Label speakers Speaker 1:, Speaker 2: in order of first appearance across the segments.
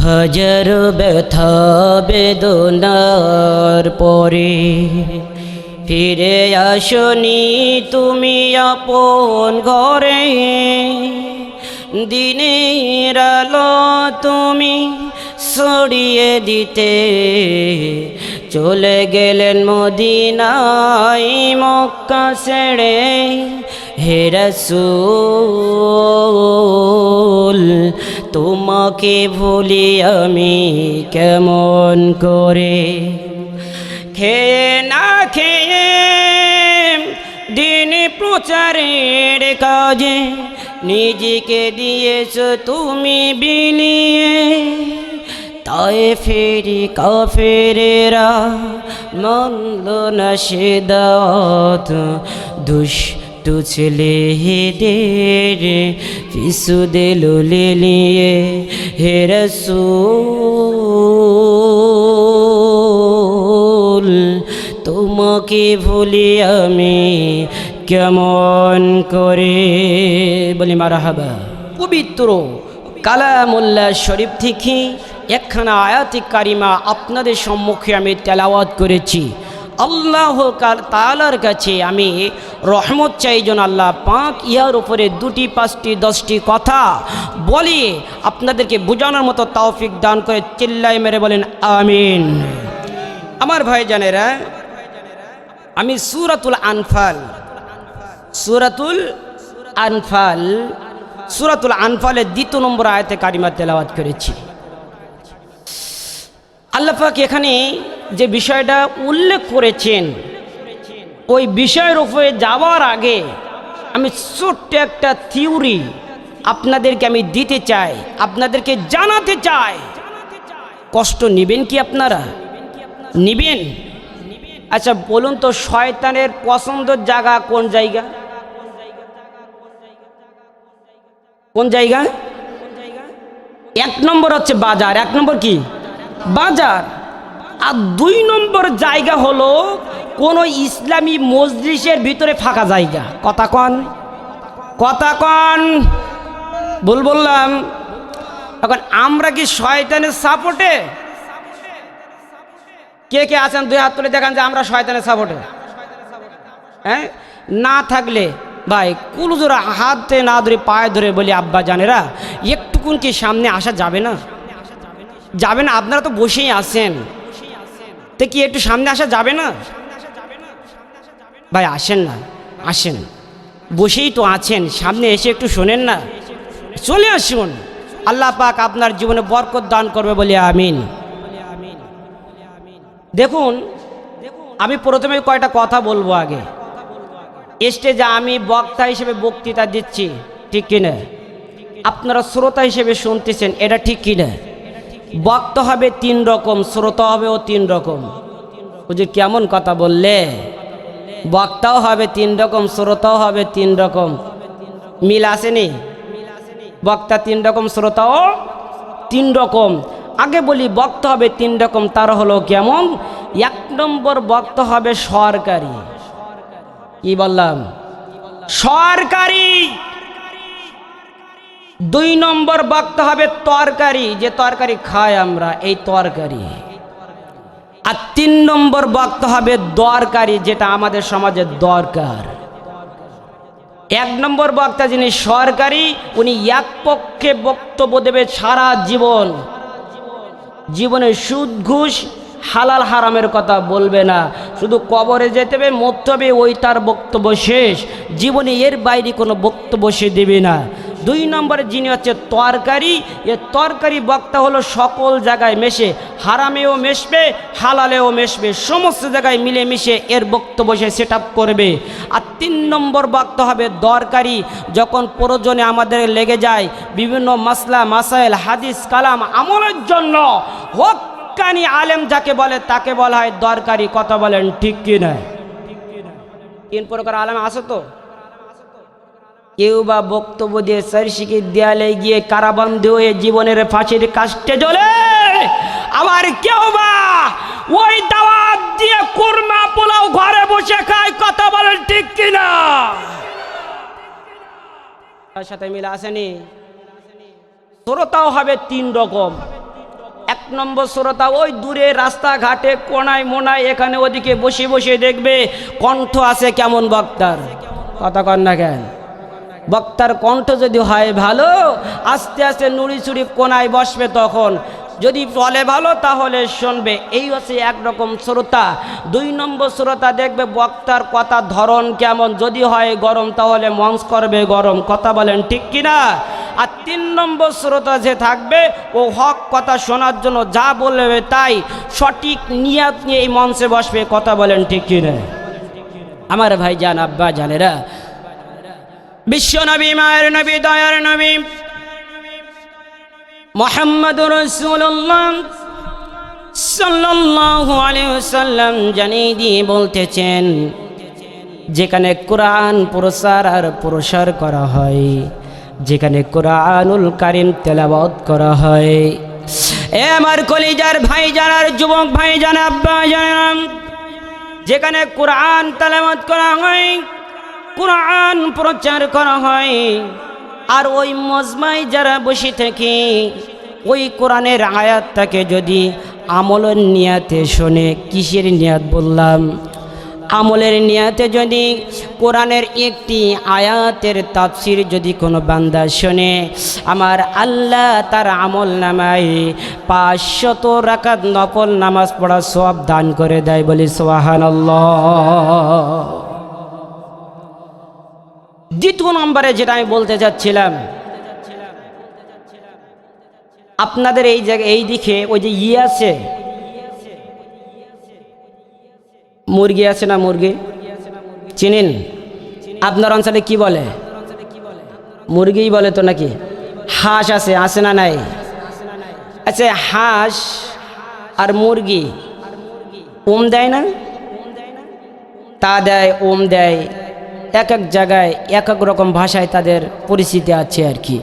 Speaker 1: হাজারো ব্যথা বেদনার পরে ফিরে আসনি তুমি আপন ঘরে। দিনের আলো তুমি ছড়িয়ে দিতে চলে গেলেন মদিনায় মক্কা ছেড়ে। হে রাসূল তোমাকে ভুলি আমি কেমন করে। খেয়ে না খেয়ে দিন প্রচারের কাজে নিজেকে দিয়েছ তুমি বিলিয়ে। তায়েফের কাফেরেরা মানল না সে দাওয়াত, দুষ্টু ছেলেদের পিছু দিল লেলিয়ে। হে রাসূল তোমাকে ভুলি আমি কেমন করে। বলি মারহাবা। পবিত্র কালামুল্লাহ শরীফ থেকে একখানা আয়াতে কারিমা আপনাদের সম্মুখে আমি তেলাওয়াত করেছি। আল্লাহ তাআলার কাছে আমি রহমত চাই যেন আল্লাহ পাক ইহার উপরে 2টি 5টি 10টি কথা বলি আপনাদেরকে বোঝানোর মতো তৌফিক দান করে। চিল্লায় মেরে বলেন আমিন। আমার ভাইজানেরা, আমি সূরাতুল আনফালের 2 নম্বর আয়াতে কারিমা তেলাওয়াত করেছি। আল্লাহ পাক এখানে যে বিষয়টা উল্লেখ করেছেন ওই বিষয়ের উপরে যাওয়ার আগে আমি ছোট্ট একটা থিওরি আপনাদেরকে আমি দিতে চাই, আপনাদেরকে জানাতে চাই। কষ্ট নেবেন কি আপনারা? নেবেন? আচ্ছা বলুন তো, শয়তানের পছন্দের জায়গা কোন জায়গা? কোন জায়গা? 1 নম্বর হচ্ছে বাজার। 1 নম্বর কি? বাজার। আর 2 নম্বর জায়গা হলো কোন ইসলামী মজলিসের ভিতরে ফাঁকা জায়গা। কথা কন ভুল বললাম? এখন আমরা কি শয়তানের সাপোর্টে? কে কে আছেন 2 হাত তুলে দেখান যে আমরা শয়তানের সাপোর্টে। হ্যাঁ, না থাকলে ভাই কুলজোড়া হাতে না ধরে পায়ে ধরে বলি আব্বা জানেরা একটুকুন কি সামনে আসা যাবে না? যাবে না? আপনারা তো বসেই আছেন, তো কি একটু সামনে আসা যাবে না? ভাই আসেন না, আসেন, বসেই তো আছেন, সামনে এসে একটু শোনেন না, চলে আসুন। আল্লাহ পাক আপনার জীবনে বরকত দান করবে বলে আমিন। দেখুন, আমি প্রথমে কয়টা কথা বলবো। আগে স্টেজে আমি বক্তা হিসেবে বক্তৃতা দিচ্ছি, ঠিক কিনা? আপনারা শ্রোতা হিসেবে শুনতেছেন, এটা ঠিক কিনা? বক্তা হবে 3 রকম, শ্রোতা হবেও 3 রকম। হুজুর কেমন কথা বললে? বক্তাও হবে 3 রকম, শ্রোতাও হবে 3 রকম। মিল আসেনি? বক্তা 3 রকম, শ্রোতাও 3 রকম। আগে বলি বক্তা হবে 3 রকম, তার হলো কেমন? 1 নম্বর বক্তা হবে সরকারি। কি বললাম? সরকারি। 2 নম্বর বক্তা হবে তরকারি, যে তরকারি খাই আমরা, এই তরকারি। আর 3 নম্বর বক্তা হবে দরকারি, যেটা আমাদের সমাজে দরকার। 1 নম্বর বক্তা যিনি সরকারি, উনি এক পক্ষে বক্তব্য দেবে সারা জীবন। জীবনে সুদ ঘুষ হালাল হারামের কথা বলবে না, শুধু কবরে যেতে হবে, মরতে হবে, ওই তার বক্তব্য শেষ। জীবনে এর বাইরে কোনো বক্তব্য সে দেবে না। 2 নম্বরে যিনি হচ্ছে তরকারি, এ তরকারি বক্তা হলো সকল জায়গায় মেশে, হারামেও মেশবে, হালালেও মেশবে, সমস্ত জায়গায় মিলে মিশে এর বক্তব্য সে সেট আপ করবে। আর 3 নম্বর বক্তা হবে দরকারি, যখন প্রয়োজনে আমাদের লেগে যায় বিভিন্ন মাসলা মাসাইল হাদিস কালাম আমলের জন্য, হক্কানি আলেম যাকে বলে তাকে বলা হয় দরকারি। কথা বলেন ঠিক কি না? 3 প্রকার আলেম আছে তো। কেউ বা বক্তব্য দিয়ে সারশিকি দেয়ালে গিয়ে কারাবন্দী হয়ে জীবনের ফাঁসির কাষ্টে জ্বলে, আবার কেউ বা ওই দাওয়াত দিয়ে কুরমা পোলাও ঘরে বসে খায়। কথা বলেন ঠিক কিনা? তার সাথে মিল আসেনি? শ্রোতাও হবে 3 রকম। এক নম্বর শ্রোতা ওই দূরে রাস্তাঘাটে কোনায় মোনায় এখানে ওদিকে বসে বসে দেখবে কণ্ঠ আছে কেমন বক্তার, কথা কন না কেন? বক্তার কণ্ঠ যদি হয় ভালো, আস্তে আস্তে নুড়ি চুড়ি কোনায় বসবে, তখন যদি বলে ভালো তাহলে শুনবে। এই হচ্ছে একরকম শ্রোতা। দুই নম্বর শ্রোতা দেখবে বক্তার কথা ধরন কেমন, যদি হয় গরম তাহলে মঞ্চ করবে গরম, কথা বলেন ঠিক কিনা? আর তিন নম্বর শ্রোতা যে থাকবে ও হক কথা শোনার জন্য যা বলবে তাই সঠিক নিয়াত নিয়ে এই মঞ্চে বসবে, কথা বলেন ঠিক কিনা? আমার ভাই জান, আব্বা জানেরা, বিশ্ব নবী, মায়ের নবী, দয়ার নবী মুহাম্মদুর রাসূলুল্লাহ সাল্লাল্লাহু আলাইহি ওয়াসাল্লাম জানিয়ে দিয়ে বলতেছেন, যেখানে কোরআন প্রচার আর প্রসার করা হয়, যেখানে কোরআনুল কারীম তেলাওয়াত করা হয়, এ আমার কলিজার ভাই জানার যুবক ভাই জানা আব্বা জানাম, যেখানে কোরআন তেলাওয়াত করা হয়, কোরআন প্রচার করা হয়, আর ওই মজমায় যারা বসে থাকে ওই কোরআনের আয়াতটাকে যদি আমলের নিয়াতে শোনে, কিসের নিয়াত বললাম? আমলের নিয়াতে যদি কোরআনের একটি আয়াতের তাফসির যদি কোনো বান্দা শোনে, আমার আল্লাহ তার আমল নামায় 500 রাকাত নফল নামাজ পড়া সওয়াব দান করে দেয়, বলি সুবহানাল্লাহ। দ্বিতীয় নম্বরে যেটা আমি বলতে চাচ্ছিলাম, আপনাদের এই জায়গায় এই দিকে ওই যে আছে মুরগি আছে না, মুরগি চিনেন? আপনার অঞ্চলে কি বলে? মুরগিই বলে তো নাকি? হাঁস আছে, আছে না নাই? আচ্ছা, হাঁস আর মুরগি ওম দেয় না? তা দেয়, ওম দেয়, এক এক জায়গায় এক এক রকম ভাষায় তাদের পরিচিতি আছে আর কি।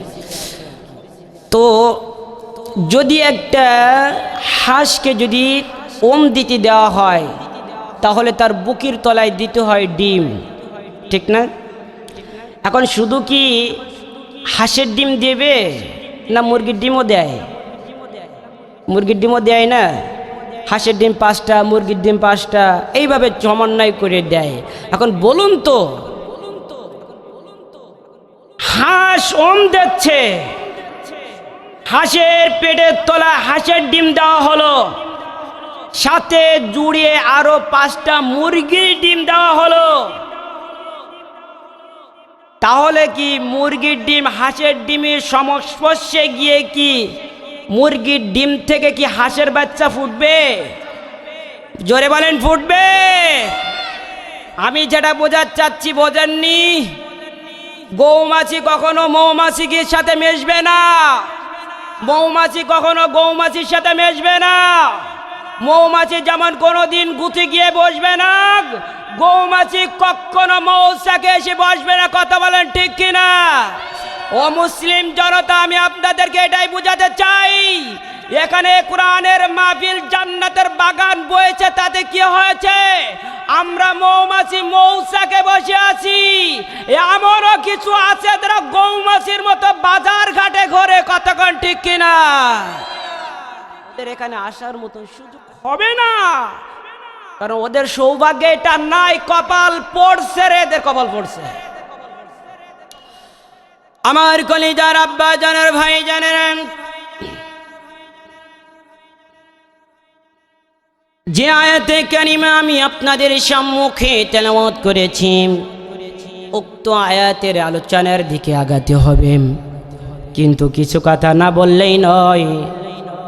Speaker 1: তো যদি একটা হাঁসকে যদি ওম দিতে দেওয়া হয় তাহলে তার বুকের তলায় দিতে হয় ডিম, ঠিক না? এখন শুধু কি হাঁসের ডিম দেবে না মুরগির ডিমও দেয়? মুরগির ডিমও দেয় না? হাঁসের ডিম 5টা, মুরগির ডিম 5টা, এইভাবে সমন্বয় করে দেয়। এখন বলুন তো, হাঁস ওম দিচ্ছে, হাঁসের পেটের তলা হাঁসের ডিম দেওয়া হলো, সাথে জুড়িয়ে আরো 5টা মুরগির ডিম দেওয়া হলো, তাহলে কি মুরগির ডিম হাঁসের ডিমের সংস্পর্শে গিয়ে কি মুরগির ডিম থেকে কি হাঁসের বাচ্চা ফুটবে? জোরে বলেন, ফুটবে? আমি যেটা বোঝাতে চাচ্ছি বোঝেননি? গৌমাছি কখনো মৌমাছির সাথে মিশবে না, মৌমাছি কখনো গৌমাছির সাথে মিশবে না। মৌমাছি যেমন কোনোদিন গুথে গিয়ে বসবে না, গৌমাছি কখনো মৌচাকে এসে বসবে না, কথা বলেন ঠিক কিনা? ও মুসলিম জনতা, আমি আপনাদেরকে এটাই বুঝাতে চাই, এখানে কোরআনের মাহফিল জান্নাতের বাগান বয়েছে, তাতে কি হয়েছে? আমরা মৌমাছি মৌচাকে বসে আছি, এমনও কিছু আছে যারা গৌমাছির মতো বাজার ঘাটে ঘোরে, কতক্ষণ ঠিক কিনা? ওদের এখানে আসার মতো সুযোগ হবে না, কারণ ওদের সৌভাগ্য এটা নাই, কপাল পড়ছে রে, এদের কপাল পড়ছে। আমার কলিজার আব্বা জানের ভাই জানেন, যে আয়াতে কারিমা আমি আপনাদের সম্মুখে তেলাওয়াত করেছি, উক্ত আয়াতের আলোচনার দিকে আগাতে হবে, কিন্তু কিছু কথা না বললেই নয়,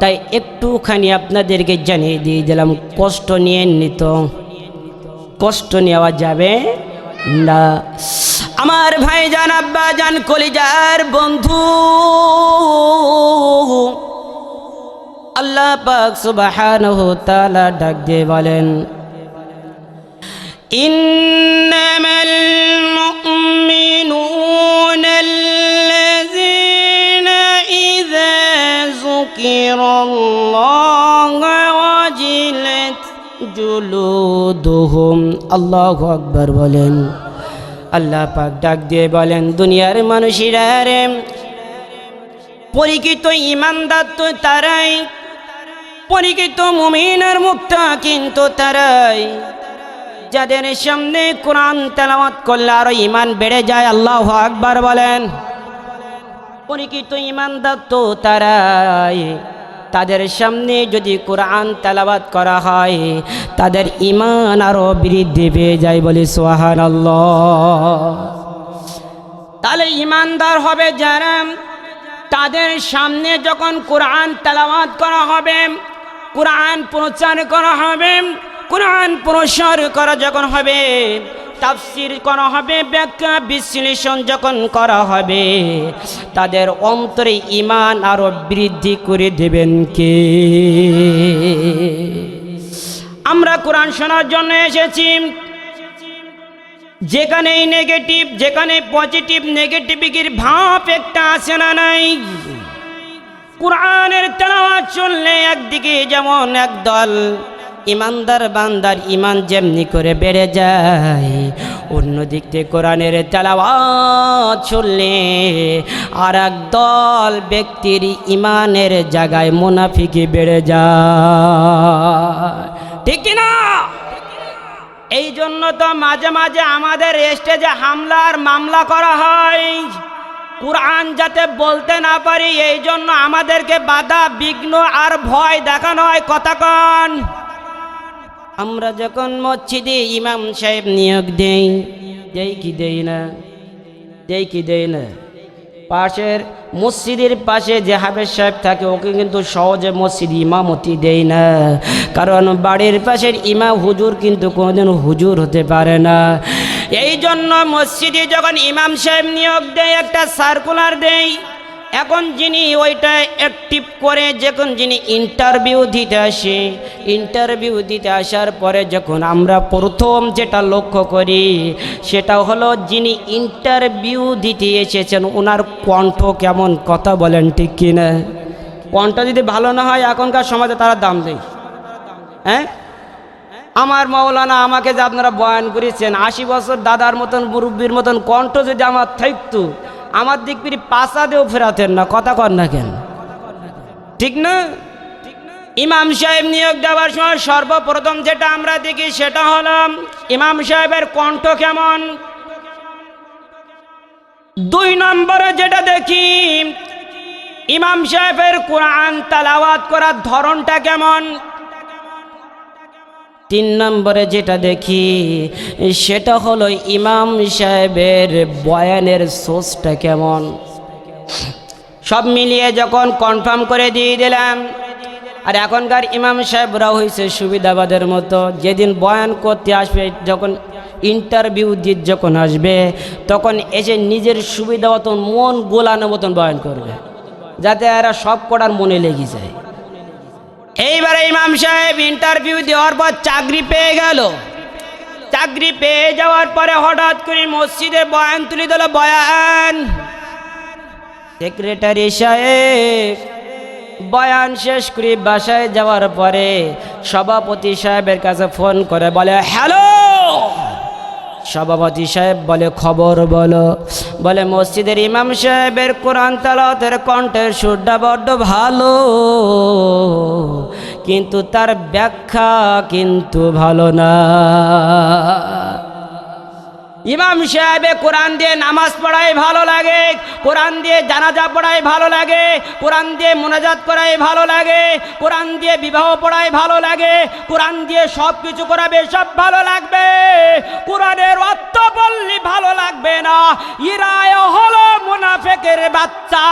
Speaker 1: তাই একটুখানি আপনাদেরকে জানিয়ে দিয়ে দিলাম, কষ্ট নিয়ে নিত, কষ্ট নেওয়া যাবে না। আমার ভাই জান, আব্বা জান, কলিজার বন্ধু, আল্লাহ পাক সুবহানাহু ওয়া তাআলা ডাক দিয়ে বলেন, ইন্নামাল মুমিনুনা আল্লাযীনা ইযা যুকিরাল্লাহু ওয়াজিলাত জুলুদুহুম। আল্লাহু আকবার বলেন। আল্লাহ পাক ডাক দিয়ে বলেন, দুনিয়ার মানুষেরা রে, পরিচিত ঈমানদার তো তারাই পরিচিত মুমিনের মুক্তা কিন্তু তারাই যাদের সামনে কোরআন তেলাওয়াত করলে আরো ঈমান বেড়ে যায়। আল্লাহু আকবার বলেন। পরিচিত ঈমানদার তো তারাই তাদের সামনে যদি কোরআন তেলাওয়াত করা হয় তাদের ঈমান আরো বৃদ্ধি পেয়ে যায়, বলি সুবহানাল্লাহ। তাহলে ঈমানদার হবে যারা তাদের সামনে যখন কোরআন তেলাওয়াত করা হবে, কোরআন প্রচার করা হবে, কোরআন প্রসার করা যখন হবে, তাফসীর করা হবে, ব্যাখ্যা বিশ্লেষণ যখন করা হবে, তাদের অন্তরে ঈমান আরো বৃদ্ধি করে দেবেন কে? আমরা কোরআন শোনার জন্য এসেছি। যেখানেই নেগেটিভ, যেখানে পজিটিভ নেগেটিভিটির ভাব একটা আসে না নাই? কোরআনের তেলাওয়াত শুনলে একদিকে যেমন একদল ইমানদার বান্দার ঈমান যেমনি করে বেড়ে যায়, অন্যদিক থেকে কোরআনের তেলাওয়াত শুনলে আর একদল ব্যক্তির ঈমানের জায়গায় মুনাফিকি বেড়ে যায়, ঠিক কিনা? এই জন্য তো মাঝে মাঝে আমাদের স্টেজে হামলার মামলা করা হয়, কোরআন যাতে বলতে না পারি এই জন্য আমাদেরকে বাধা বিঘ্ন আর ভয় দেখানো হয়। কথা কন। আমরা যখন মসজিদে ইমাম সাহেব নিয়োগ দেই কি দেই না? দেই কি দেই না? পাশের মসজিদের পাশে যে হাফেজ সাহেব থাকে ওকে কিন্তু সহজে মসজিদ ইমামতি দেই না, কারণ বাড়ির পাশের ইমাম হুজুর কিন্তু কোনোদিন হুজুর হতে পারে না। এই জন্য মসজিদে যখন ইমাম সাহেব নিয়োগ দেয় একটা সার্কুলার দেয়, এখন যিনি ওইটা অ্যাক্টিভ করে যখন যিনি ইন্টারভিউ দিতে আসে, ইন্টারভিউ দিতে আসার পরে যখন আমরা প্রথম যেটা লক্ষ্য করি সেটা হলো যিনি ইন্টারভিউ দিতে এসেছেন ওনার কণ্ঠ কেমন, কথা বলেন ঠিক কিনা? কণ্ঠ যদি ভালো না হয় এখনকার সমাজে তারা দাম দেয়। হ্যাঁ, আমার মাওলানা আমাকে যে আপনারা বয়ান করেছেন 80 বছর দাদার মতন মুরব্বীর মতন কণ্ঠ যদি আমার থাকতো আমার দিক ফিরে পাশা দিয়েও ফেরাতেন না। কথা কর না কেন? ঠিক না? ইমাম সাহেব নিয়োগ দেওয়ার সময় সর্বপ্রথম যেটা আমরা দেখি সেটা হলো ইমাম সাহেবের কণ্ঠ কেমন। 2 নম্বরে যেটা দেখি ইমাম সাহেবের কোরআন তেলাওয়াত করার ধরনটা কেমন। 3 নম্বরে যেটা দেখি সেটা হলো ইমাম সাহেবের বয়ানের সোর্সটা কেমন। সব মিলিয়ে যখন কনফার্ম করে দিয়ে দিলাম, আর এখনকার ইমাম সাহেবরা হয়েছে সুবিধাবাদের মতো, যেদিন বয়ান করতে আসবে যখন ইন্টারভিউ দিয়ে যখন আসবে তখন এসে নিজের সুবিধা মতন মন গোলানোর মতন বয়ান করবে যাতে এরা সব কটার মনে লেগে যায়। এইবারে ইমাম সাহেব ইন্টারভিউ দেওয়ার পর চাকরি পেয়ে গেল। চাকরি পেয়ে যাওয়ার পরে হঠাৎ করে মসজিদে বয়ান তুলে দিল। বয়ান সেক্রেটারি সাহেব বয়ান শেষ করে বাসায় যাওয়ার পরে সভাপতি সাহেবের কাছে ফোন করে বলে, হ্যালো। সভাপতি সাহেব বলে, খবর বলো। বলে, মসজিদের ইমাম সাহেবের কোরআন তেলাওয়াতের কণ্ঠের সুরটা বড্ড ভালো, কিন্তু তার ব্যাখ্যা কিন্তু ভালো না। ইমাম সাহেবে কোরআন দিয়ে নামাজ পড়াই ভালো লাগে, কোরআন দিয়ে জানাজা পড়াই ভালো লাগে, কোরআন দিয়ে মুনাজাত করাই ভালো লাগে, কোরআন দিয়ে বিবাহ পড়াই ভালো লাগে, কোরআন দিয়ে সব কিছু করাবে, সব ভালো লাগবে। কোরআনের অর্থ বললে ভালো লাগবে না। এরা হলো মুনাফিকের বাচ্চা।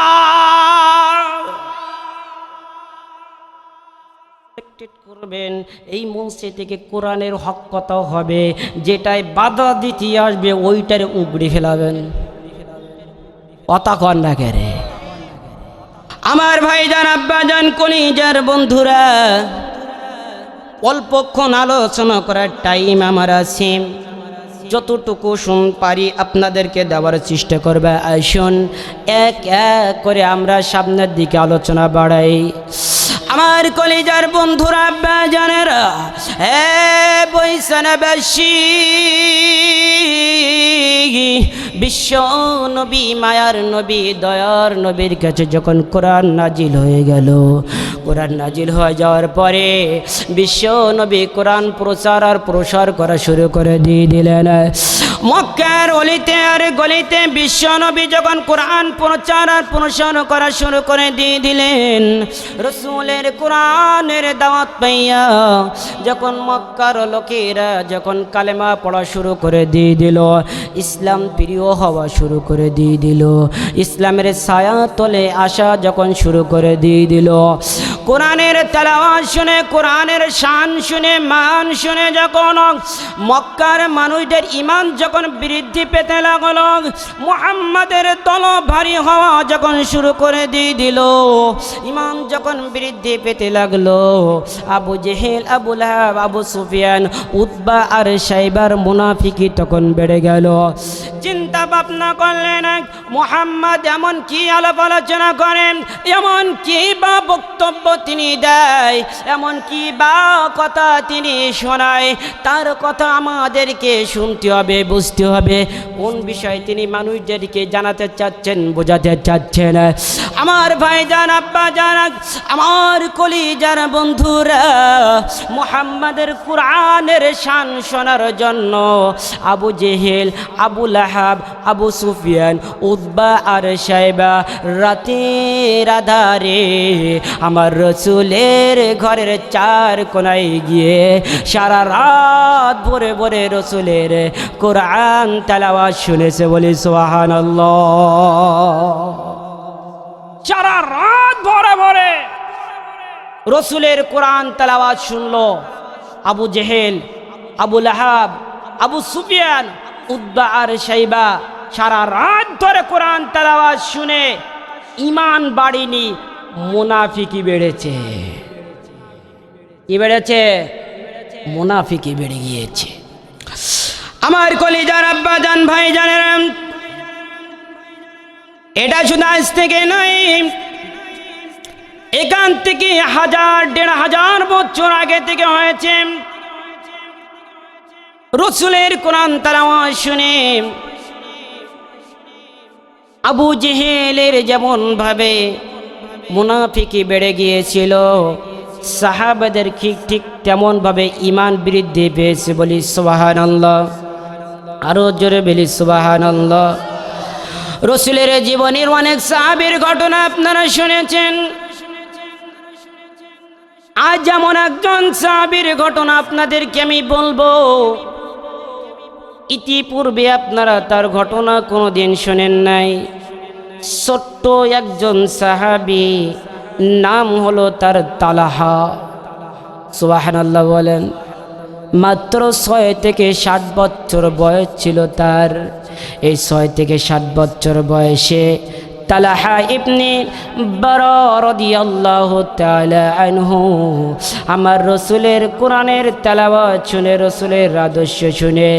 Speaker 1: করবেন এই মঞ্চে থেকে কোরআনের হক কথাও হবে, যেটাই বাধা দিতে আসবে ওইটারে উগড়ে ফেলাবেন। কথা কন না কে রে আমার ভাইজান, আব্বাজান, কলিজার বন্ধুরা, অল্পক্ষণ আলোচনা করার টাইম আমার আছে, যতটুকু পারি আপনাদেরকে দেওয়ার চেষ্টা করবে। আসুন এক এক করে আমরা সামনের দিকে আলোচনা বাড়াই। আমার কলিজার বন্ধুরা, আব্বাজানেরা, বৈশানবাসী বিশ্ব নবী মায়ার নবী দয়ার নবীর কাছে যখন কোরআন নাজিল হয়ে গেল, কোরআন নাজিল হয়ে যাওয়ার পরে বিশ্ব নবী কোরআন প্রচার আর প্রসার করা শুরু করে দিয়ে দিলেন। মক্কার অলিতে আর গলিতে বিশ্ব নবী যখন কোরআন প্রচার আর প্রসার করা শুরু করে দিয়ে দিলেন, রসুলের কোরআনের দাওয়াত পাইয়া যখন মক্কার লোকেরা যখন কালেমা পড়া শুরু করে দিয়ে দিল, ইসলাম প্রিয় হওয়া শুরু করে দিয়ে দিল, ইসলামের ছায়া তলে আসা যখন শুরু করে দিয়ে দিল, কোরআনের তেলাওয়াত শুনে কোরআনের শান শুনে মান শুনে যখন মক্কার মানুষদের ঈমান যখন বৃদ্ধি পেতে লাগলো, মুহাম্মাদের দল ভারী হওয়া যখন শুরু করে দিয়ে দিল, ঈমান যখন বৃদ্ধি পেতে লাগলো, আবু জেহেল, আবু লাহাব, আবু সুফিয়ান, উতবা আর সাইবার মুনাফিকি তখন বেড়ে গেল। চিন্তা ভাবনা করলেন মুহাম্মদ এমন কি আলাপ আলোচনা করেন, এমন কি বা বক্তব্য তিনি দেয়, এমন কি বা কথা তিনি শোনায়, তার কথা আমাদেরকে শুনতে হবে, বুঝতে হবে কোন বিষয় তিনি মানুষদেরকে জানাতে চাচ্ছেন, বোঝাতে চাচ্ছেন। আমার ভাইজান, আব্বা জান, আমার কলিজার বন্ধুরা, মুহাম্মাদের কোরআনের শান শোনার জন্য আবু জেহেল, আবু লাহাব, আবু সুফিয়ান, উতবা আর সাইবা রাতের আধারে আমার রসুলের ঘরের চার কোনায় গিয়ে সারা রাত ভরে ভরে রসুলের কোরআন তেলাওয়াত শুনেছে, বলি সুবহানাল্লাহ। সারা রাত ভরে ভরে রসুলের কোরআন তেলাওয়াত শুনলো আবু জেহেল, আবু লাহাব, আবু সুফিয়ান, উতবা আর সাইবা সারা রাত ধরে কোরআন তেলাওয়াত শুনে ঈমান বাড়েনি, মুনাফিকি বেড়েছে। কি বেড়েছে? মুনাফিকি বেড়ে গিয়েছে। আমার কলিজার আব্বা জান, ভাই জানেরা, এটা শুধু আজ থেকে নয়, এখান থেকে 1000-1500 বছর আগে থেকে হয়েছে। রসুলের কোরআন তেলাওয়াত শুনে আবু জেহেলের যেমন ভাবে মুনাফিকি বেড়ে গিয়েছিল, সাহাবাদের ঠিক তেমন ভাবে ঈমান বৃদ্ধি পেয়েছে, বলি সুবহানাল্লাহ। আরো জোরে বলি সুবহানাল্লাহ। রসুলের জীবনের অনেক সাহাবীর ঘটনা আপনারা শুনেছেন। আজ যেমন একজন সাহাবীর ঘটনা আপনাদেরকে আমি বলবো, ইতিপূর্বে আপনারা তার ঘটনা কোনোদিন শোনেন নাই। ছোট্ট একজন সাহাবী, নাম হলো তার তালহা। সুবহানাল্লাহ বলেন। মাত্র 6 থেকে 7 বছর বয়স ছিল তার। এই 6 থেকে 7 বছর বয়সে তালহা ইবনে বারা রাদিয়াল্লাহু তাআলা আনহু আমার রসুলের কোরআনের তেলাওয়াত শুনে, রসুলের আদর্শ শুনে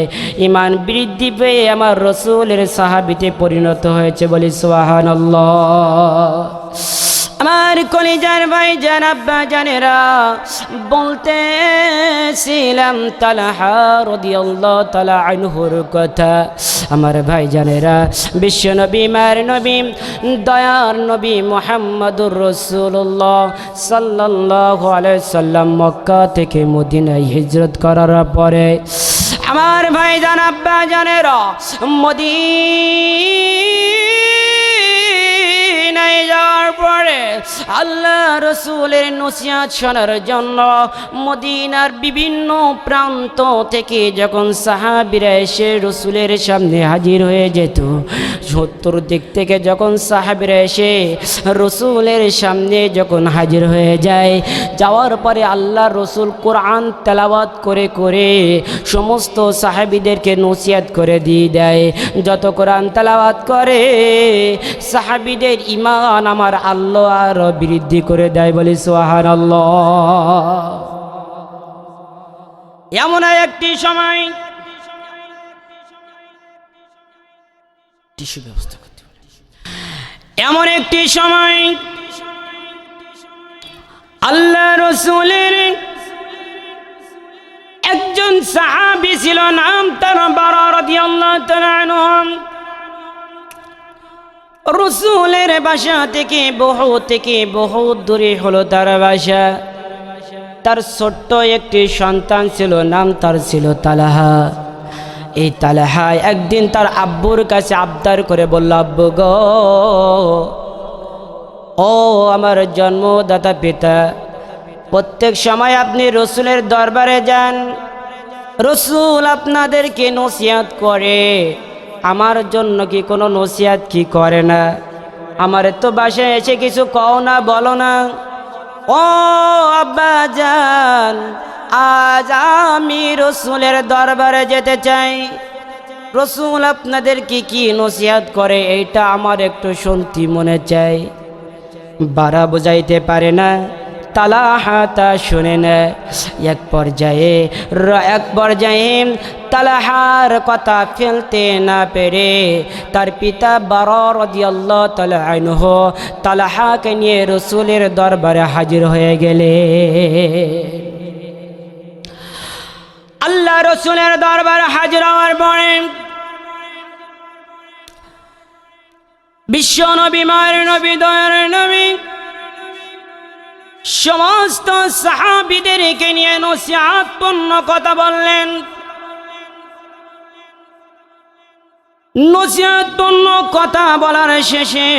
Speaker 1: ঈমান বৃদ্ধি পেয়ে আমার রসুলের সাহাবীতে পরিণত হয়েছে, বলি সুবহানাল্লাহ। আমার কলিজার ভাই জান, আব্বা জানেরা, বলতেছিলাম তালহা রাদিয়াল্লাহু তাআলা আনহুর কথা। আমার ভাই জানেরা, বিশ্ব নবী, মায়ের নবী, দয়ার নবী মুহাম্মদুর রাসূলুল্লাহ সাল্লাল্লাহু আলাইহি সাল্লাম মক্কা থেকে মদিনায় হিজরত করার পরে আমার ভাই জান, আব্বা জানেরা, মদিনায় যাওয়ার পরে আল্লাহ রসুলের নসিহত শোনার জন্য মদিনার বিভিন্ন প্রান্ত থেকে যখন সাহাবীরা এসে রসুলের সামনে হাজির হয়ে যেত, 70 দিক থেকে যখন সাহাবীরা এসে রসুলের সামনে যখন হাজির হয়ে যায়, যাওয়ার পরে আল্লাহ রসুল কোরআন তেলাওয়াত করে করে সমস্ত সাহাবীদেরকে নসিহত করে দিয়ে দেয়। যত কোরআন তেলাওয়াত করে সাহাবীদের ঈমান আমার আল্লাহ আরো বৃদ্ধি করে দেয়, বলি সুবহানাল্লাহ। এমন একটি সময় টিস্যু ব্যবস্থা করতে হবে। এমন একটি সময় আল্লাহ রসুলের একজন সাহাবী ছিল, নাম তার বারা রাদিয়াল্লাহু তাআলা আনহু। রসুলের বাসা থেকে বহু দূরে হলো তার বাসা। তার ছোট্ট একটি সন্তান ছিল, নাম তার ছিল তালহা। এই তালহা একদিন তার আব্বুর কাছে আবদার করে বলল, আব্বু গো, ও আমার জন্মদাতা পিতা, প্রত্যেক সময় আপনি রসুলের দরবারে যান, রসুল আপনাদেরকে নসিহত করে, আমার জন্য কি কোনো নসিহত কি করে না? আমার তো বাসায় এসে কিছু কও না, বলো না। ও আব্বা জান, আজ আমি রসুলের দরবারে যেতে চাই, রসুল আপনাদের কি নসিহত করে এইটা আমার একটু শুনতে মনে চাই। বারা বুঝাইতে পারে না, তালহা তা শুনে না। এক পর্যায়ে তালহার কথা ফেলতে না পেরে তার পিতা বারা রাদিয়াল্লাহু তাআলা আনহু তালহাকে নিয়ে রসুলের দরবারে হাজির হয়ে গেলে। আল্লাহ রসুলের দরবারে হাজির হওয়ার পরে বিশ্ব নবী, মায়ের নবী, দয়ার নবী সমস্ত সাহাবীদেরকে নিয়ে নসিহতপূর্ণ কথা বললেন। নসিহতপূর্ণ কথা বলার শেষে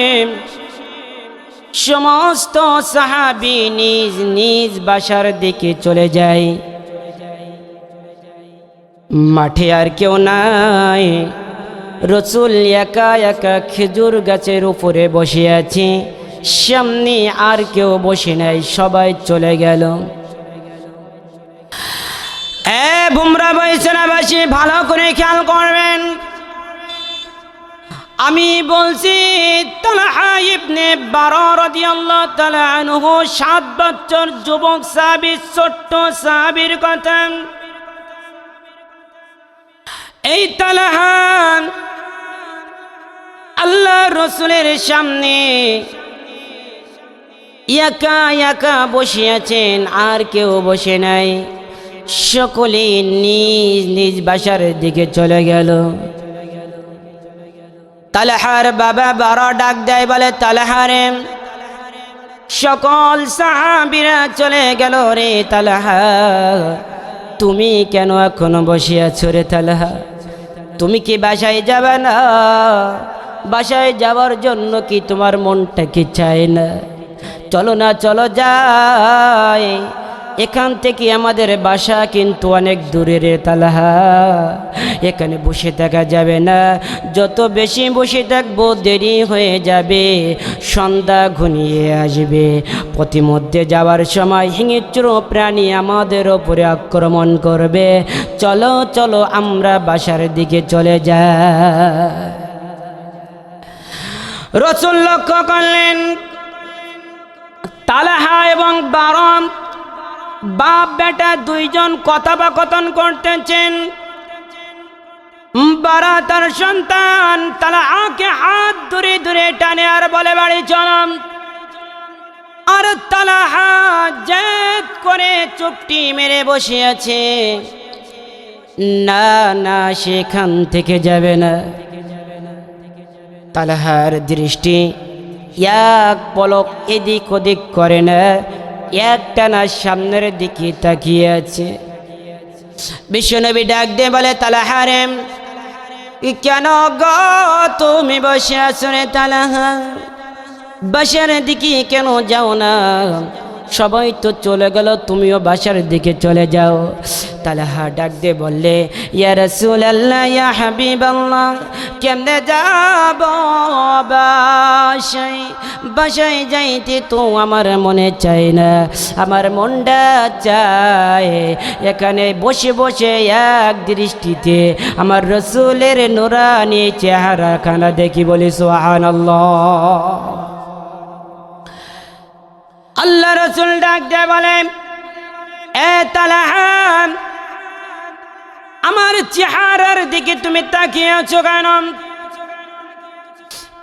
Speaker 1: সমস্ত সাহাবী নিজ নিজ বাসার দিকে চলে যায়। মাঠে আর কেউ নাই, রসুল একা একা খেজুর গাছের উপরে বসে আছে, সামনে আর কেউ বসে নাই, সবাই চলে গেল। বুমরা বৈশালাবাসী ভালো করে খেয়াল করবেন, আমি বলছি তালহা ইবনে বারা রাদিয়াল্লাহু তাআলা আনহু 7 বছর যুবক সাহাবী, ছোট্ট সাহাবীর কথা। এই তালহা আল্লাহ রসুলের সামনে একা একা বসে আছেন, আর কেউ বসে নাই, সকলে নিজ নিজ বাসার দিকে চলে গেল। তালহার বাবা বারা ডাক দেয়, বলে তালহা রে, সকল সাহাবীরা চলে গেল রে তালহা, তুমি কেন এখনো বসে আছো রে তালহা? তুমি কি বাসায় যাবে না? বাসায় যাওয়ার জন্য কি তোমার মনটা কি চায় না? চলো না, চলো যাই, এখান থেকে আমাদের বাসা কিন্তু অনেক দূরে রে তালহা, এখানে বসে থাকা যাবে না, যত বেশি বসে থাকবো দেরি হয়ে যাবে, সন্ধ্যা ঘনিয়ে আসবে, পথিমধ্যে যাওয়ার সময় হিংস্র প্রাণী আমাদের ওপরে আক্রমণ করবে, চলো চলো আমরা বাসার দিকে চলে যাই। রাসূল লক্ষ্য করলেন তালহা এবং বারা বাপ বেটা দুইজন কথোপকথন করতেছেন। বারা তার সন্তান তালহাকে হাত ধরে ধরে টানে আর বলে, বাড়ি চলম। আর তালহা জেদ করে চুপটি মেরে বসে আছে, না না, সেখান থেকে যাবে না। তালহার দৃষ্টি এক পলক এদিক ওদিক করে না, একটানা সামনের দিকে তাকিয়ে আছে। বিশ্বনবী ডাক দিয়ে বলে, তালহা রে, কেন গো তুমি বসে আছো রে তালহা? বাসার দিকে কেন যাও না? সবাই তো চলে গেল, তুমিও বাসার দিকে চলে যাও। তালহা ডাক দিয়ে বললে, ইয়া রাসূলুল্লাহ, ইয়া হাবিবাল্লাহ, কেমনে যাব বাসায়? বাসায় যাইতে তো আমার মনে চায় না, আমার মনটা চায় এখানে বসে বসে এক দৃষ্টিতে আমার রসুলের নুরানি চেহারাখানা দেখি। বলি সুবহানাল্লাহ। আল্লাহ রসুল ডাক দিয়ে বলে, এ তালহা, আমার চেহারার দিকে তুমি তাকিয়ে আছো কেন?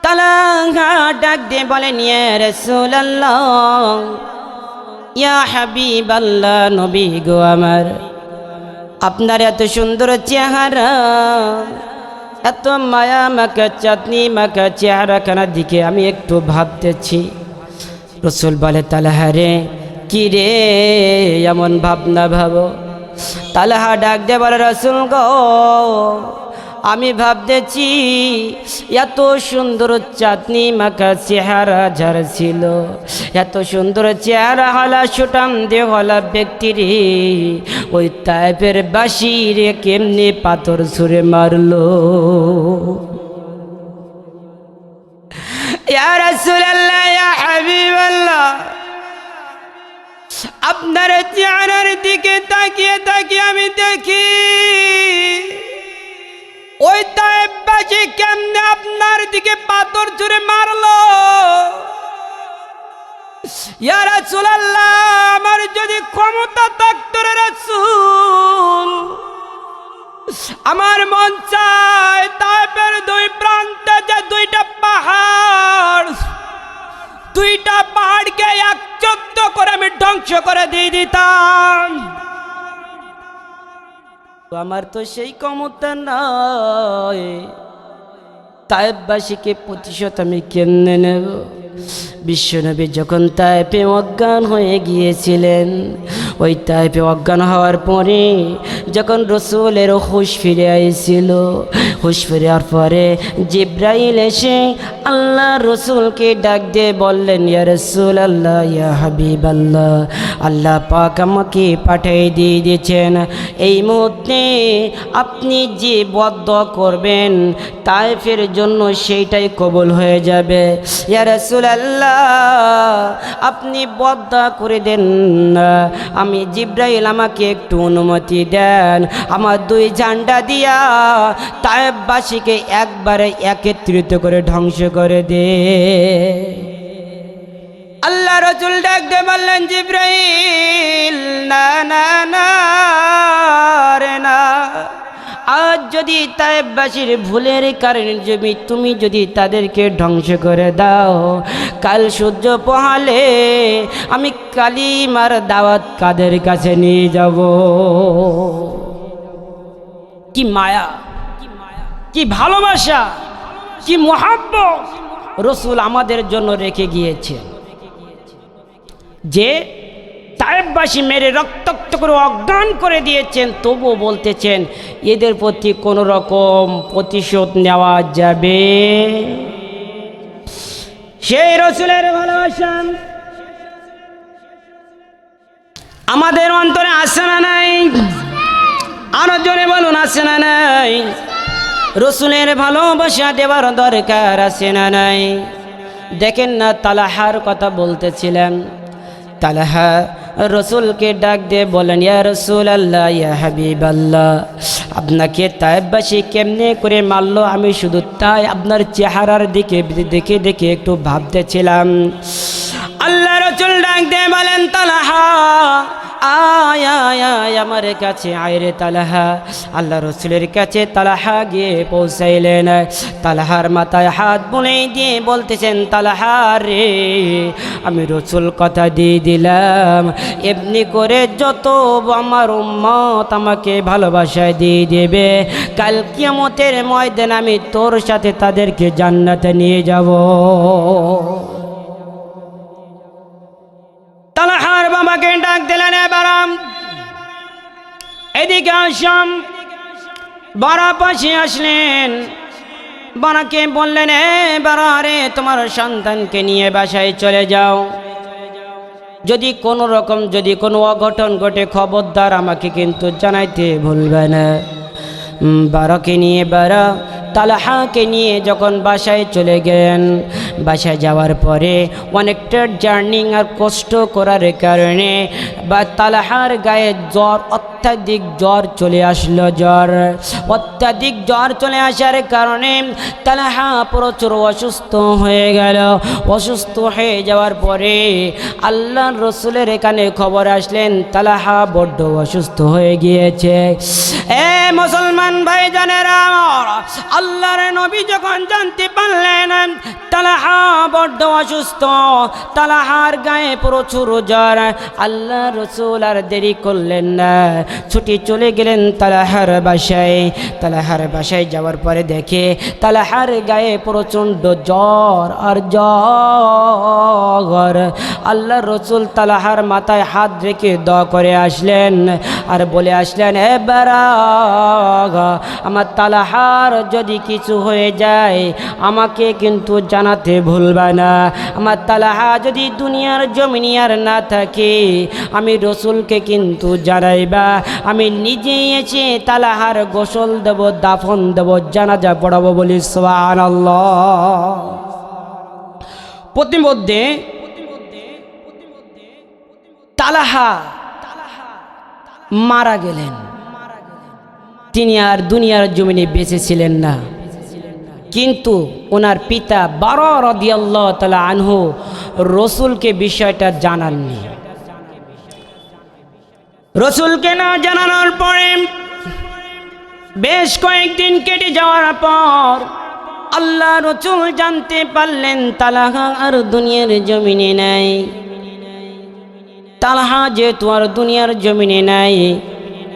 Speaker 1: তালহা ডাক দিয়ে বলেন, ইয়া রাসূলুল্লাহ, ইয়া হাবিবাল্লাহ, নবী গো আমার, আপনার এত সুন্দর চেহারা, এত মায়া মাখা চাঁদনি মাখা চেহারাখানার দিকে আমি একটু ভাবতেছি। রসুল বলে তালহা রে, কি রে এমন ভাবনা ভাবো? তালহা ডাক দে বলে রসুল গো, আমি ভাবতেছি এত সুন্দর চাঁদনি মাখা চেহারা যার ছিল, এত সুন্দর চেহারা হলা সুটাম দেহলা ব্যক্তি রে, ওই তায়েফের বাসি রে কেমনে পাথর ছুঁড়ে মারলো। ইয়া রাসূলুল্লাহ, ইয়া হাবিবাল্লাহ, আপনার চেহারার দিকে তাকিয়ে তাকিয়ে আমি দেখি ওই তায়েফবাসী কেমনে আপনার দিকে পাথর ছুঁড়ে মারলো। ইয়া রাসূলুল্লাহ, আমার যদি ক্ষমতা থাকতো রে রাসূল, আমার মন চায় তায়েফের দুই প্রান্তে যে দুইটা পাহাড়কে একচক্র করে আমি ধ্বংস করে দিয়ে দিতাম। আমার তো সেই ক্ষমতা নাই, তায়েফবাসীকে প্রতিশোধ আমি কেমনে নেব? বিশ্বনবী যখন তায়েফে অজ্ঞান হয়ে গিয়েছিলেন, ওই তায়েফে অজ্ঞান হওয়ার পরে যখন রসুলের হুঁশ ফিরে আইছিল, হুঁশ ফিরে যাওয়ার পরে জিব্রাইল এসে আল্লাহ রসুলকে ডাক দিয়ে বললেন, ইয়া রাসূলুল্লাহ, ইয়া হাবিবাল্লাহ, আল্লাহ পাক আমাকে পাঠিয়ে দিয়ে দিয়েছেন, এই মুহূর্তে আপনি যে বদদোয়া করবেন তায়েফের জন্য সেইটাই কবুল হয়ে যাবে। ইয়া রাসূলুল্লাহ, আপনি বদদোয়া করে দেন না। আমি জিব্রাইল আমাকে একটু অনুমতি দেন, আমার দুই ঝান্ডা দিয়া তায়েফবাসীকে একবারে একত্রিত করে ধ্বংস করে দে। আল্লাহ রাসূল ডাক দিয়ে বললেন, জিব্রাইল না না না রে না, আজ যদি তায়েফবাসীর ভুলের কারণে তুমি যদি তাদেরকে ধ্বংস করে দাও, কাল সূর্য পোহালে আমি কালিমার দাওয়াত কাদের কাছে নিয়ে যাব। কি মায়া, কি ভালোবাসা, কি মুহাব্বত রসুল আমাদের জন্য রেখে গিয়েছে, যে তায়েফবাসী মেরে রক্তাক্ত করে অজ্ঞান করে দিয়েছেন, তবুও বলতেছেন এদের প্রতি কোনো রকম প্রতিশোধ নেওয়া যাবে। সেই রসুলের ভালোবাসা আমাদের অন্তরে আছে না নাই? আরো জোরে বলুন, আছে না নাই? রসুলের ভালোবাসা দেওয়ার দরকার আছে না নাই? দেখেন না, তালহার কথা বলতেছিলেন। তালহা রসুলকে ডাক দিয়ে বলেন, ইয়া রাসূলুল্লাহ, ইয়া হাবিবাল্লাহ, আপনাকে তায়েফবাসী কেমনে করে মারলো আমি শুধু তাই আপনার চেহারার দিকে দেখে দেখে একটু ভাবতেছিলাম। আল্লাহ রাসূল ডাক দিয়ে বলেন, তালহা আয় আয় আয় আমার কাছে আয় রে তালহা। আল্লাহ রসুলের কাছে তালহা গিয়ে পৌঁছাইলেন। তালহার মাথায় হাত বুলিয়ে দিয়ে বলতেছেন, তালহা রে, আমি রসুল কথা দিয়ে দিলাম, এমনি করে যত আমার উম্মত আমাকে ভালোবাসায় দিয়ে দেবে, কাল কিয়ামতের ময়দানে আমি তোর সাথে তাদেরকে জান্নাতে নিয়ে যাব। তালহার বাবাকে ডাক দিলেন, বারাম এদিকে আসাম। বারা পাশে আসলেন, বারাকে বললেন, বারা রে, তোমার সন্তানকে নিয়ে বাসায় চলে যাও, যদি কোনো রকম যদি কোনো অঘটন ঘটে খবরদার আমাকে কিন্তু জানাইতে ভুলবে না। বারাকে নিয়ে বারা তালহাকে নিয়ে যখন বাসায় চলে গেলেন, বাসায় যাওয়ার পরে অনেকটা জার্নি আর কষ্ট করার কারণে বা তালহার গায়ে জ্বর, অত্যাধিক জ্বর চলে আসলো। অত্যাধিক জ্বর চলে আসার কারণে তালহা প্রচুর অসুস্থ হয়ে গেল। অসুস্থ হয়ে যাওয়ার পরে আল্লাহর রসুলের এখানে খবর আসলেন, তালহা বড্ড অসুস্থ হয়ে গিয়েছে। মুসলমান ভাই জানেরা, আল্লাহর নবী যখন জানতে পারলেন বললেন তালহা বড্ড অসুস্থ, তালহার গায়ে প্রচুর জ্বর। আল্লাহ রসুল আর দেরি করলেন না, ছুটি চলে গেলেন তালহার বাসায়। তালহার বাসায় যাওয়ার পরে দেখে তালহার গায়ে প্রচণ্ড জ্বর আর জ্বর। আল্লাহ রসুল তালহার মাথায় হাত রেখে দোয়া করে আসলেন আর বলে আসলেন, এবার আমার তালহার যদি কিছু হয়ে যায় আমাকে কিন্তু জানাতে ভুলবা না। আমার তালহা যদি দুনিয়ার জমিনে আর না থাকে আমি রসুলকে কিন্তু জানাইবা। আমি নিজেই এসে তালহার গোসল দেব, দাফন দেব, জানাজা পড়াবো। বলি সুবহানাল্লাহ। প্রতিমধ্যে তালহা মারা গেলেন। তিনি আর দুনিয়ার জমিনে বেঁচে ছিলেন না, কিন্তু ওনার পিতা বারা রাদিয়াল্লাহু তাআলা আনহু রসুলকে বিষয়টা জানাননি। রসুলকে না জানানোর পরে বেশ কয়েকদিন কেটে যাওয়ার পর আল্লাহ রসুল জানতে পারলেন তালহা আর দুনিয়ার জমিনে নাই। তালহা যেহেতু আর দুনিয়ার জমিনে নাই,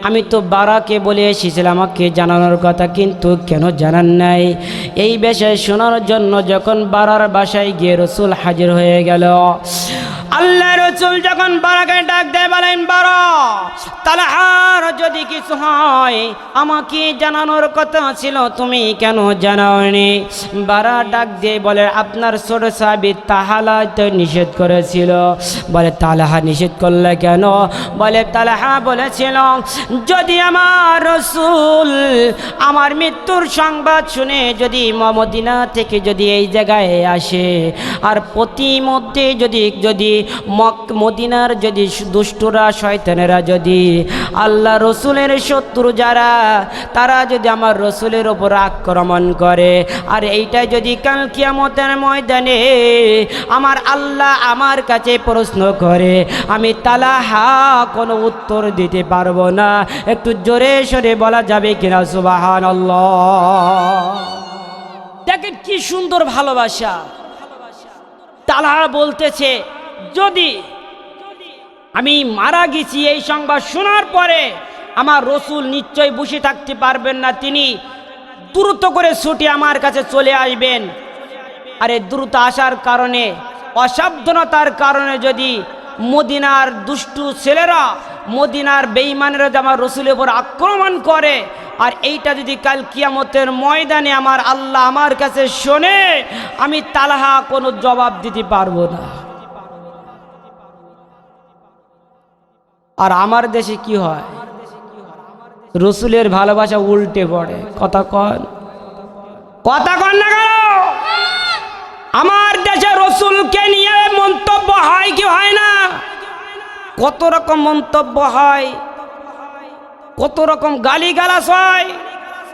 Speaker 1: আমি তো বারাকে বলে এসেছিলাম আমাকে জানানোর কথা, কিন্তু কেন জানান নাই? এই বিষয়ে শোনার জন্য যখন বারার বাসায় গিয়ে রসুল হাজির হয়ে গেল, আল্লাহ রসুল যখন বারাকে ডাক দেয় বলেন, বারা, তালহার যদি কিছু হয় আমাকে জানানোর কথা ছিল, তুমি কেন জানাওনি? বারা ডাক দিয়ে বলে, আপনার ছোট সাহাবী তালহা তো নিষেধ করেছিল। বলে, তালহা নিষেধ করলে কেন? বলে, তালহা বলেছিল যদি আমার রসুল আমার মৃত্যুর সংবাদ শুনে যদি মদিনা থেকে যদি এই জায়গায় আসে আর প্রতিমধ্যে যদি মদিনার যদি দুষ্টরা শয়তানেরা যদি আল্লাহ রসুলের শত্রু যারা তারা যদি আমার রসুলের ওপর আক্রমণ করে আর এইটা যদি কাল কিয়ামতের ময়দানে আমার আল্লাহ আমার কাছে প্রশ্ন করে, আমি তালহা কোনো উত্তর দিতে পারবো না। একটু জোরে সরে বলা যাবে কিনা সুবহানাল্লাহ? দেখেন কি সুন্দর ভালোবাসা। তালহা বলতেছে, যদি আমি মারা গেছি এই সংবাদ শোনার পরে আমার রসুল নিশ্চয় বসে থাকতে পারবেন না, তিনি দ্রুত করে ছুটে আমার কাছে চলে আসবেন। আরে দ্রুত আসার কারণে, অসাবধানতার কারণে যদি মদিনার দুষ্টু ছেলেরা, মদিনার বেঈমানেরা আমার রসুলের উপর আক্রমণ করে আর এইটা যদি কাল কিয়ামতের ময়দানে আমার আল্লাহ আমার কাছে শোনে, আমি তালহা কোনো জবাব দিতে পারবো না। আর আমার দেশে কি হয়, রসুলের ভালোবাসা উল্টে পড়ে। কথা কন না কেন? আমার দেশে রসুলকে নিয়ে মন্তব্য হয় কি হয় না? কত রকম মন্তব্য হয়, কত রকম গালিগালাজ হয়,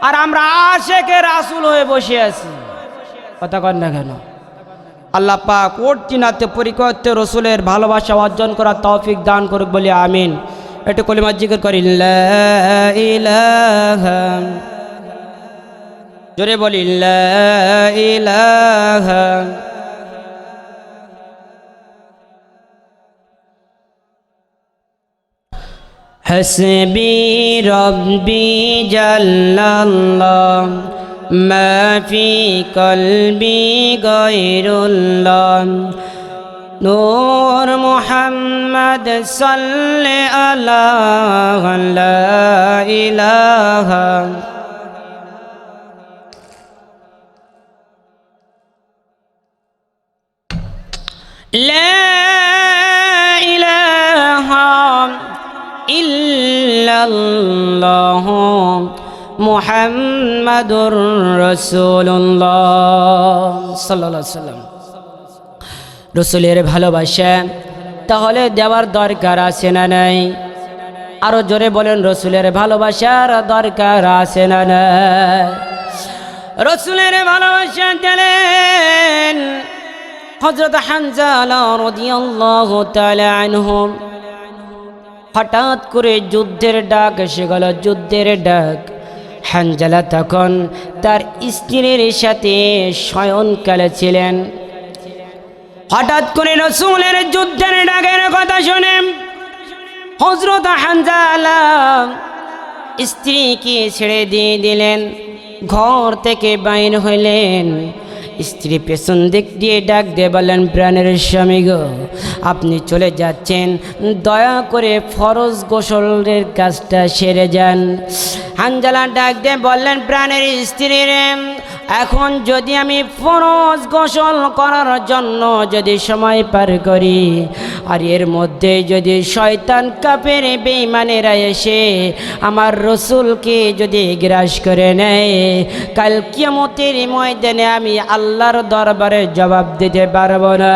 Speaker 1: আর আমরা আশেকে রাসূল হয়ে বসে আছি। কথা কন না কেন? আল্লাহ পাক ওরটিনাতে পরিকর্তে রসুলের ভালোবাসা অর্জন করার তৌফিক দান করুক বলে আমিন। একটু কলিমা জিকির করি, লা ইলাহা, জোরে বলি লা ইলাহা হাসবি রব্বি জাল্লাল্লাহ মা ফি কলবি গায়রুল্লাহ নূর মুহাম্মদ সাল্লি আলা লা ইলাহা লা ইলাহা ইল্লাল্লাহ মুহাম্মাদুর রাসূলুল্লাহ সাল্লাল্লাহু আলাইহি ওয়াসাল্লাম। রসুলের ভালোবাসা তাহলে দেওয়ার দরকার আছে না নাই? আরো জোরে বলেন, রসুলের ভালোবাসার দরকার আছে না নাই? রসুলের ভালোবাসা দিলেন হযরত হানজালা রাদিয়াল্লাহু তাআলা আনহু। হঠাৎ করে যুদ্ধের ডাক এসে গেল, যুদ্ধের ডাক। হানজালা তখন তার স্ত্রীর সাথে শয়নকালে ছিলেন। হঠাৎ করে রাসূলের যুদ্ধের ডাকের কথা শুনে হযরত হানজালা স্ত্রীকে ছেড়ে দিয়ে দিলেন, ঘর থেকে বাইর হইলেন। স্ত্রী পেছন দিক দিয়ে ডাক দিয়ে বললেন, প্রাণের স্বামী গো, আপনি চলে যাচ্ছেন, দয়া করে ফরজ গোসলের কাজটা সেরে যান। হানজালা ডাক দিয়ে বললেন, প্রাণের স্ত্রী রে, এখন যদি আমি ফরজ গোসল করার জন্য যদি সময় পার করি, আর এর মধ্যে যদি শয়তান কাফের বেঈমানেরা এসে আমার রসুলকে যদি গ্রাস করে নেয়, কাল কিয়ামতের ময়দানে আমি আল্লাহর দরবারে জবাব দিতে পারবো না।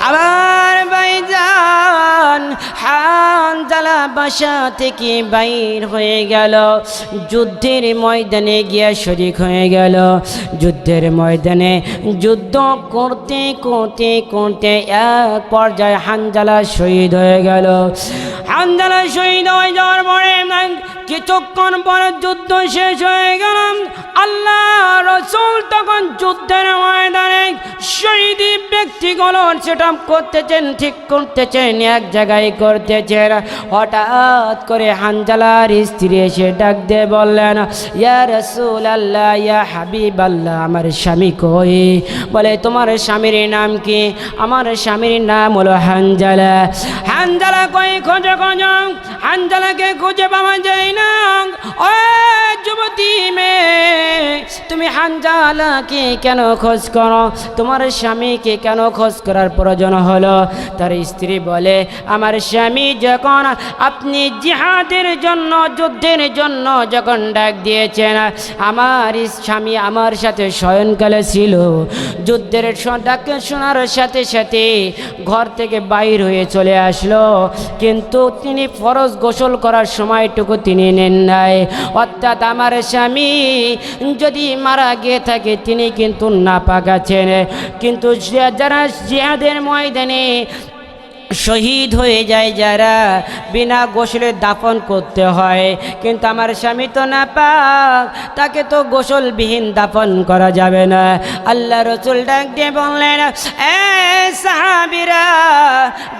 Speaker 1: আমার ভাইজান হানজালা বাসা থেকে বাইর হয়ে গেল, যুদ্ধের ময়দানে গিয়া শরীক হয়ে গেল। যুদ্ধের ময়দানে যুদ্ধ করতে করতে করতে এক পর্যায়ে হানজালা শহীদ হয়ে গেল। হানজালা শহীদ হয়ে যাওয়ার পরে কিছুক্ষণ পরে যুদ্ধ শেষ হয়ে গেল। আল্লাহ রাসূল তখন যুদ্ধের ময়দানে শহীদি ব্যক্তিগুলো সেটা করতেছেন, ঠিক করতেছেন, এক জায়গায় করতেছেন। হঠাৎ করে হানজালার স্ত্রী এসে ডাক দিয়ে বললেন, ইয়া রাসূলুল্লাহ, ইয়া হাবিবাল্লাহ, আমার স্বামী কই? বলে, তোমার স্বামীর নাম কি? আমার স্বামীর নাম হলো হানজালা। হানজালা কই? খোঁজো খোঁজো, হানজালাকে খুঁজে পাওয়া যায় না। ও যুবতী মেয়ে, তুমি হানজালাকে কেন খোঁজ করো? তোমার স্বামীকে কেন খোঁজ করার প্রয়োজন হলো? তার স্ত্রী বলে, আমার স্বামী যখন আপনি জিহাদের জন্য, যুদ্ধের জন্য যখন ডাক দিয়েছেন, আমার স্বামী আমার সাথে শয়নকালে ছিল। যুদ্ধের ডাক শোনার সাথে সাথে ঘর থেকে বাইর হয়ে চলে আসলো, কিন্তু তিনি ফরজ গোসল করার সময়টুকু তিনি নেন নাই। অর্থাৎ আমার স্বামী যদি মারা গিয়ে থাকে তিনি কিন্তু নাপাক আছেন, কিন্তু যারা জিহাদের ময়দানে শহীদ হয়ে যায়, যারা বিনা গোসলে দাফন করতে হয়, কিন্তু আমার স্বামী তো নাপাক, তাকে তো গোসলবিহীন দাফন করা যাবে না। আল্লাহ রাসূল ডাক দিয়ে বললেন, এ সাহাবীরা,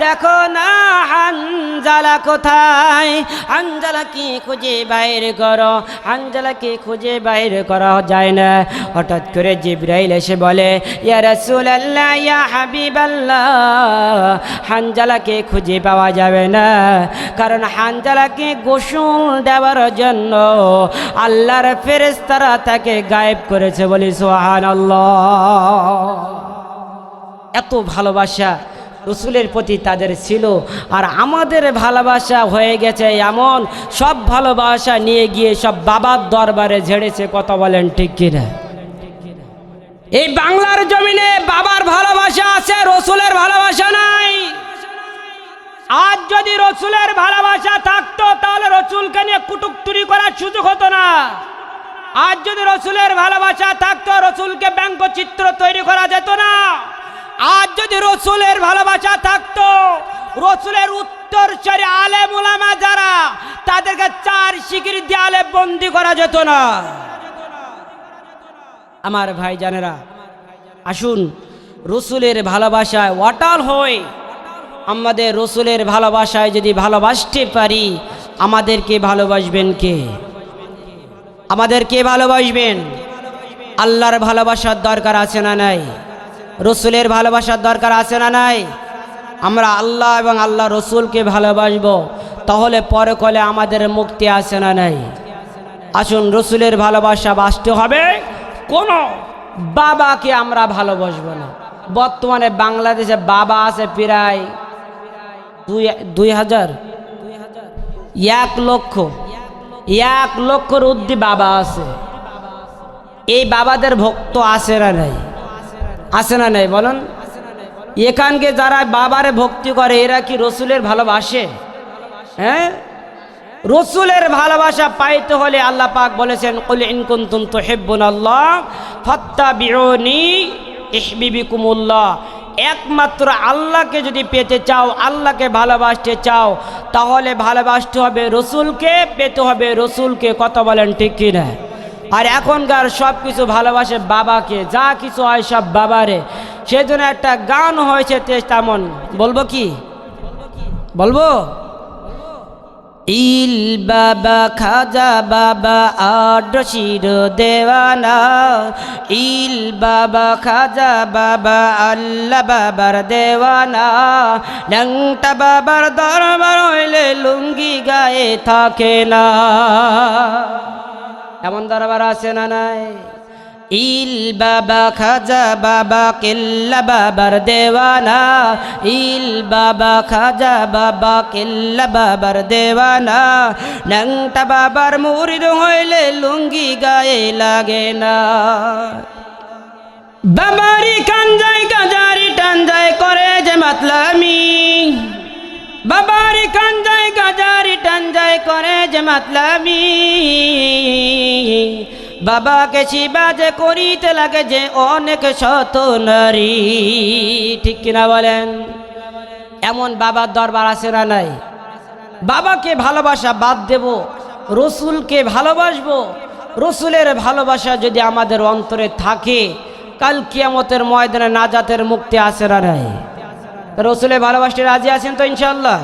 Speaker 1: দেখো না হানজালা কোথায়? হানজালাকে খুঁজে বাইর করো, হানজালাকে খুঁজে বাইর করা যায় না। হঠাৎ করে জিবরাইল এসে বলে, ইয়া রাসূলুল্লাহ, ইয়া হাবিবাল্লাহ, হানজালাকে খুঁজে পাওয়া যাবে না, কারণ হানজালাকে গোসল দেওয়ার জন্য আল্লাহর ফেরেশতারা তাকে গায়েব করেছে। বলি সুবহানাল্লাহ। এত ভালোবাসা রসুলের প্রতি তাদের ছিল, আর আমাদের ভালোবাসা হয়ে গেছে এমন, সব ভালোবাসা নিয়ে গিয়ে সব বাবার দরবারে ঝেড়েছে। কথা বলেন ঠিক কিনা? এই বাংলার জমিনে বাবার ভালোবাসা আছে, রসুলের ভালোবাসা নাই। আজ যদি রসুলের ভালোবাসা থাকতো তাহলে রসুলকে নিয়ে কুটুক্তুরি করার সুযোগ হতো না। আজ যদি রসুলের ভালোবাসা থাকতো রসুলকে ব্যঙ্গচিত্র তৈরি করা যেত না। আজ যদি রসুলের ভালোবাসা থাকতো রসুলের উত্তরসূরি আলেম উলামা যারা, তাদেরকে 4 শিকির দেয়ালে বন্দী করা যেত না। আমার ভাই জানেরা, আসুন রসুলের ভালোবাসায় অটল হই। আমাদের রসুলের ভালোবাসায় যদি ভালোবাসতে পারি, আমাদেরকে ভালোবাসবেন কে? আমাদেরকে ভালোবাসবেন? আল্লাহর ভালোবাসার দরকার আছে না নাই? রসুলের ভালোবাসার দরকার আছে না নাই? আমরা আল্লাহ এবং আল্লাহ রসুলকে ভালোবাসবো, তাহলে পরকালে আমাদের মুক্তি আছে না নাই? আসুন রসুলের ভালোবাসা বাসতে হবে। কোনো বাবাকে আমরা ভালোবাসবো না। বর্তমানে বাংলাদেশে বাবা আছে প্রায় 2000, 1 লক্ষ, 1 লক্ষর ঊর্ধ্বে বাবা আছে। এই বাবাদের ভক্ত আছে না নাই? আছে না নাই বলুন? এখানকে যারা বাবারে ভক্তি করে এরা কি রসুলের ভালোবাসে? হ্যাঁ, রসুলের ভালোবাসা পাইতে হলে আল্লাহ পাক বলেছেন, কুল ইন কুনতুম তুহিব্বুনাল্লাহ ফাত্তাবিউনি ইহবিবিকুমুল্লাহ। একমাত্র আল্লাহকে যদি পেতে চাও, আল্লাহকে ভালোবাসতে চাও, তাহলে ভালোবাসতে হবে রসুলকে, পেতে হবে রসুলকে। কথা বলেন ঠিক কিনা? আর এখনকার সব কিছু ভালোবাসে বাবাকে, যা কিছু হয় সব বাবারে। সেই জন্য একটা গান হয়েছে তেমন, বলবো কি বলবো? ইল বাবা খাজা বাবা আড্ড শির দেওয়ানা, ইল বাবা খাজা বাবা আল্লাহ বাবার দেওয়ানা, ল্যাংটা বাবার দরবার হইলে লুঙ্গি গায়ে থাকে না। এমন দরবার আছে না নাই? ইল বাবা খাজা বাবা কেল্লা বাবার দেওয়ানা, ইল বাবা খাজা বাবা কেল্লা বাবার দেওয়ানা, ল্যাংটা বাবার মুরিদ হইলে লুঙ্গি গায়ে লাগে না। বাবারি কাঞ্জাই গাজারি টাঞ্জাই করে যে মাতলামি, বাবারি কাঞ্জাই গাজারি টাঞ্জাই করে যে মাতলামি, বাবাকে শিবা যে করিতে লাগে যে অনেক শত নারী। ঠিক কিনা বলেন? এমন বাবার দরবার আছে না নাই? বাবাকে ভালোবাসা বাদ দেব, রসুলকে ভালোবাসবো। রসুলের ভালোবাসা যদি আমাদের অন্তরে থাকে, কাল কিয়ামতের ময়দানে নাজাতের মুক্তি আছে না নাই? রসুলের ভালোবাসতে রাজি আছেন তো ইনশাআল্লাহ?